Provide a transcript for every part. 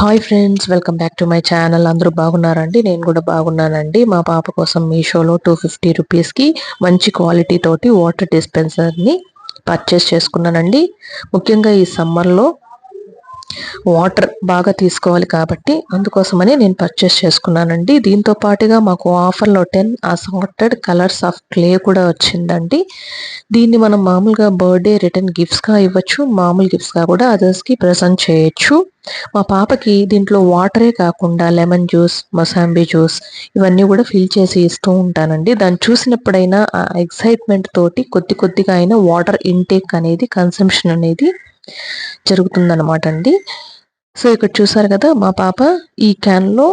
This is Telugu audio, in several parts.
Hi friends, welcome back to my channel. అందరూ బాగున్నారండి? నేను కూడా బాగున్నానండి. మా పాప కోసం మీషోలో 250 రూపీస్కి మంచి క్వాలిటీ తోటి వాటర్ డిస్పెన్సర్ని పర్చేస్ చేసుకున్నానండి. ముఖ్యంగా ఈ సమ్మర్లో వాటర్ బాగా తీసుకోవాలి కాబట్టి అందుకోసమని నేను పర్చేస్ చేసుకున్నానండి. దీంతో పాటుగా మాకు ఆఫర్లో 10 అసార్టెడ్ కలర్స్ ఆఫ్ క్లే కూడా వచ్చిందండి. దీన్ని మనం మామూలుగా బర్త్డే రిటర్న్ గిఫ్ట్స్గా ఇవ్వచ్చు, మామూలు గిఫ్ట్స్గా కూడా అదర్స్కి ప్రజెంట్ చేయొచ్చు. మా పాపకి దీంట్లో వాటరే కాకుండా లెమన్ జ్యూస్, మొసాంబీ జ్యూస్ ఇవన్నీ కూడా ఫిల్ చేసి ఇస్తూ ఉంటానండి. దాన్ని చూసినప్పుడైనా ఆ ఎక్సైట్మెంట్ తోటి కొద్ది కొద్దిగా అయినా వాటర్ ఇంటేక్ అనేది, కన్సంప్షన్ అనేది జరుగుతుందన్నమాట అండి. సో ఇక్కడ చూసారు కదా, మా పాప ఈ క్యాన్లో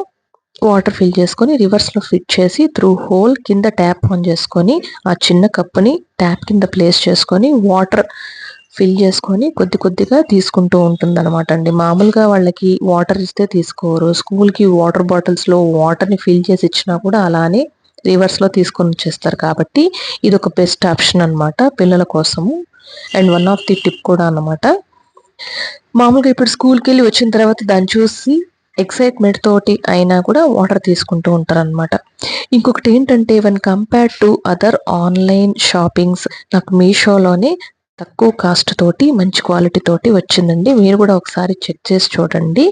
వాటర్ ఫిల్ చేసుకొని రివర్స్లో ఫిట్ చేసి త్రూ హోల్ కింద ట్యాప్ ఆన్ చేసుకొని ఆ చిన్న కప్పుని ట్యాప్ కింద ప్లేస్ చేసుకొని వాటర్ ఫిల్ చేసుకొని కొద్ది కొద్దిగా తీసుకుంటూ ఉంటుంది అనమాట అండి. మామూలుగా వాళ్ళకి వాటర్ ఇస్తే తీసుకోరు. స్కూల్కి వాటర్ బాటిల్స్లో వాటర్ని ఫిల్ చేసి ఇచ్చినా కూడా అలానే రివర్స్లో తీసుకొని వచ్చేస్తారు. కాబట్టి ఇది ఒక బెస్ట్ ఆప్షన్ అనమాట పిల్లల కోసము. And one of the tip కూడా అనమాట. మామూలుగా ఇప్పుడు స్కూల్కి వెళ్ళి వచ్చిన తర్వాత దాన్ని చూసి ఎక్సైట్మెంట్ తోటి అయినా కూడా వాటర్ తీసుకుంటూ ఉంటారు అనమాట. ఇంకొకటి ఏంటంటే, when compare to other online shoppings నాకు మీషోలోనే తక్కువ కాస్ట్ తోటి మంచి క్వాలిటీ తోటి వచ్చిందండి. మీరు కూడా ఒకసారి చెక్ చేసి చూడండి.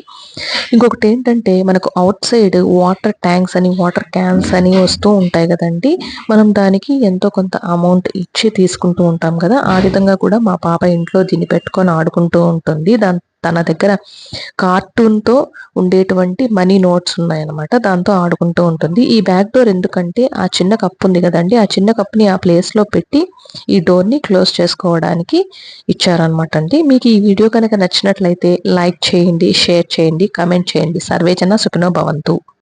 ఇంకొకటి ఏంటంటే, మనకు అవుట్ సైడ్ వాటర్ ట్యాంక్స్ అని, వాటర్ క్యాన్స్ అని వస్తూ ఉంటాయి కదండి. మనం దానికి ఎంతో కొంత అమౌంట్ ఇచ్చి తీసుకుంటూ ఉంటాం కదా. ఆ విధంగా కూడా మా పాప ఇంట్లో దీన్ని పెట్టుకొని ఆడుకుంటూ ఉంటుంది. తన దగ్గర కార్టూన్తో ఉండేటువంటి మనీ నోట్స్ ఉన్నాయన్నమాట. దాంతో ఆడుకుంటూ ఉంటుంది. ఈ బ్యాక్ డోర్ ఎందుకంటే, ఆ చిన్న కప్ ఉంది కదండి, ఆ చిన్న కప్ని ఆ ప్లేస్లో పెట్టి ఈ డోర్ని క్లోజ్ చేసుకోవడానికి ఇచ్చారనమాట అండి. మీకు ఈ వీడియో కనుక నచ్చినట్లయితే లైక్ చేయండి, షేర్ చేయండి, కమెంట్ చేయండి. సర్వేజన సుఖినో భవంతు.